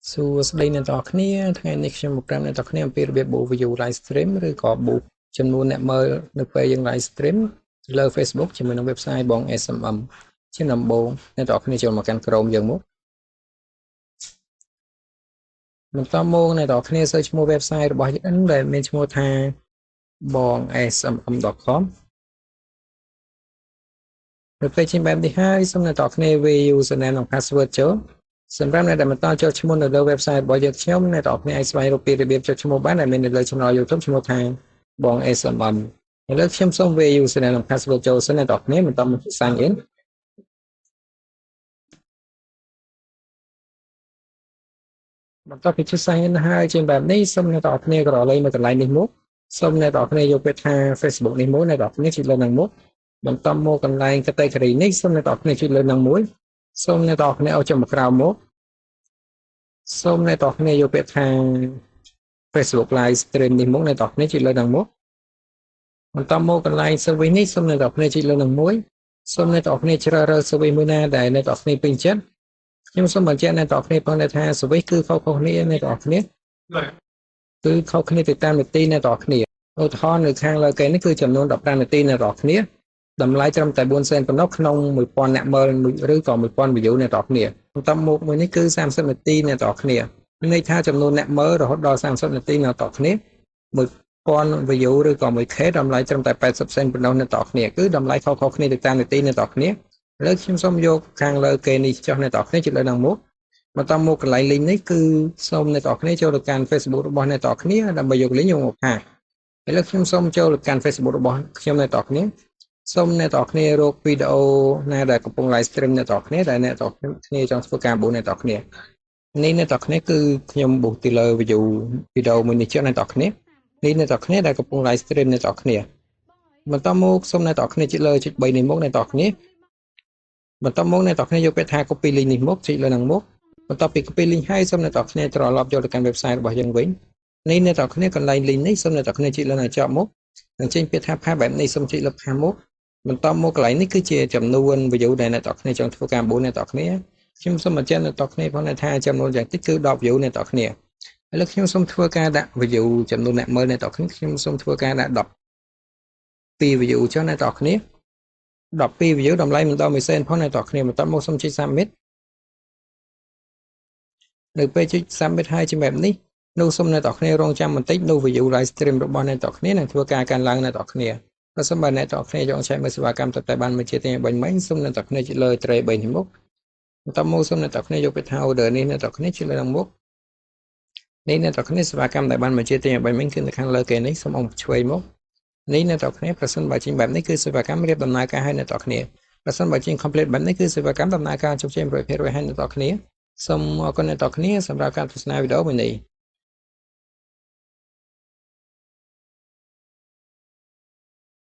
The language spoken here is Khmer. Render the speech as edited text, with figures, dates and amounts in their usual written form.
សួស្តីអ្នកនរគ្នាថ្ងៃនេះខ្ញុំមកប្រាប់អ្នកនរគ្នាអំពីរបៀប boost view live stream ឬក៏ boost ចំនួនអ្នកមើលនៅពេលយើង live stream លើ Facebook ជាមួយនឹង website បង SMM ជាដំបូងអ្នកនរគ្នាចូលមកកាន់ Chrome យើងមកបន្តមកអ្នកនរគ្នា search ឈ្មោះ website របស់យើងដែលមានឈ្មោះថាបង smm.com នៅពេលចេញបែបនេះហើយសូមអ្នកនរគ្នាវាយ username និង password ចូលសម្រាប់អ្នកដែលបន្តចូលឈ្មោះនៅលើ website របស់យើងខ្ញុំអ្នកនរគ្នាអាចស្វែងរកពីរបៀបចុចឈ្មោះបានដែលមាននៅលើ channel YouTube ឈ្មោះថាបង SMM ឥឡូវខ្ញុំសូមវាយ username និង password ចូលសិនអ្នកនរគ្នាបន្តមក sign in បន្ទាប់ពីចុច sign in ហើយជាបែបនេះសូមអ្នកនរគ្នាក្រឡេកមកកន្លែងនេះមកសូមអ្នកនរគ្នាយកពាក្យថា Facebook នេះមកអ្នកនរគ្នាចុចលើនឹងមកបន្តមកកន្លែង category នេះសូមអ្នកនរគ្នាចុចលើនឹងមួយសូមអ្នកនរគ្នាឲ្យចុចមកក្រោមមកសូមអ្នកនរគ្នាយកពាក្យថា Facebook live stream នេះមកអ្នកនរគ្នាចុចលើនឹងមកបន្តមកកន្លែង service នេះសូមអ្នកនរគ្នាចុចលើនឹងមួយសូមអ្នកនរគ្នាជ្រើសរើស service មួយណាដែលអ្នកនរគ្នាពេញចិត្តខ្ញុំសូមបញ្ជាក់អ្នកនរគ្នាផងថា service គឺខុសៗគ្នាអ្នកនរគ្នាគឺខុសគ្នាទៅតាមនាទីអ្នកនរគ្នាឧទាហរណ៍នៅខាងលើគេនេះគឺចំនួន15នាទីអ្នកនរគ្នាតម្លៃត្រឹមតែ4សេនប៉ុណ្ណោះក្នុង1000អ្នកមើលឬក៏1000 view អ្នកនរគ្នាបន្តមកមួយនេះគឺ30នាទីអ្នកនរគ្នាន័យថាចំនួនអ្នកមើលរហូតដល់30នាទីអ្នកនរគ្នា1000 view ឬក៏ 1k តម្លៃត្រឹមតែ80សេនប៉ុណ្ណោះអ្នកនរគ្នាគឺតម្លៃខុសៗគ្នាទៅតាមនាទីអ្នកនរគ្នាឥឡូវខ្ញុំសូមយកខាងលើគេនេះចុះអ្នកនរគ្នាជិះលើនឹងមកបន្តមកកន្លែង link នេះគឺសូមអ្នកនរគ្នាចូលទៅកាន់ Facebook របស់អ្នកនរគ្នាដើម្បីយក link យកមកផាកឥឡូវខ្ញុំសូមចូលទៅកាន់ Facebook របស់ខ្ញុំអ្នកនរគ្នាសូមអ្នកនរគ្នារកវីដេអូណាដែលកំពុង live stream អ្នកនរគ្នាដែលអ្នកនរគ្នាចង់ធ្វើការ boost អ្នកនរគ្នានេះអ្នកនរគ្នាគឺខ្ញុំ boost ទៅលើ view វីដេអូមួយនេះចុះអ្នកនរគ្នានេះអ្នកនរគ្នាដែលកំពុង live stream អ្នកនរគ្នាបន្តមកសូមអ្នកនរគ្នាចុចលើចុច3នេះមកអ្នកនរគ្នាបន្តមកអ្នកនរគ្នាយកពាក្យថា copy link នេះមកចុចលើនឹងមកបន្ទាប់ពី copy link ហើយសូមអ្នកនរគ្នាត្រឡប់យកទៅកាន់ website របស់យើងវិញនេះអ្នកនរគ្នាកន្លែង link នេះសូមអ្នកនរគ្នាចុចលើនឹងចប់មកនឹងចេញពាក្យថា path បែបនេះសូមចុចលើ path មកបន្តមកកន្លែងនេះគឺជាចំនួន view ដែលអ្នកនរគ្នាចង់ធ្វើការ boost អ្នកនរគ្នាខ្ញុំសូមបញ្ជាក់អ្នកនរគ្នាផងថាចំនួនយ៉ាងតិចគឺ10 view អ្នកនរគ្នាឥឡូវខ្ញុំសូមធ្វើការដាក់ view ចំនួនអ្នកមើលអ្នកនរគ្នាខ្ញុំសូមធ្វើការដាក់12 view ចុះអ្នកនរគ្នា12 view តម្លៃមិនដល់1សេនផងអ្នកនរគ្នាបន្តមកសូមចុច submit នៅពេលចុច submit ហើយជាបែបនេះនោះសូមអ្នកនរគ្នារងចាំបន្តិចនោះ view live stream របស់អ្នកនរគ្នានឹងធ្វើការកើនឡើងអ្នកនរគ្នាបើសិនបើអ្នកនរគ្នាចង់ចែកមើលសេវាកម្មតែបានមួយជាទីបាញ់មិញសូមអ្នកនរគ្នាចុចលើ tray 3នេះមកបន្តមកសូមអ្នកនរគ្នាយកពាក្យថា order នេះអ្នកនរគ្នាចុចលើនឹងមកនេះអ្នកនរគ្នាសេវាកម្មដែលបានមួយជាទីបាញ់មិញគឺនៅខាងលើគេនេះសូមអុំឆ្វេងមកនេះអ្នកនរគ្នាប្រសិនបើចេញបែបនេះគឺសេវាកម្មរៀបដំណើរការឲ្យអ្នកនរគ្នាប្រសិនបើចេញ complete បែបនេះគឺសេវាកម្មដំណើរការជោគជ័យ 100% ឲ្យអ្នកនរគ្នាសូមអរគុណអ្នកនរគ្នាសម្រាប់ការទស្សនាវីដេអូមួយនេះ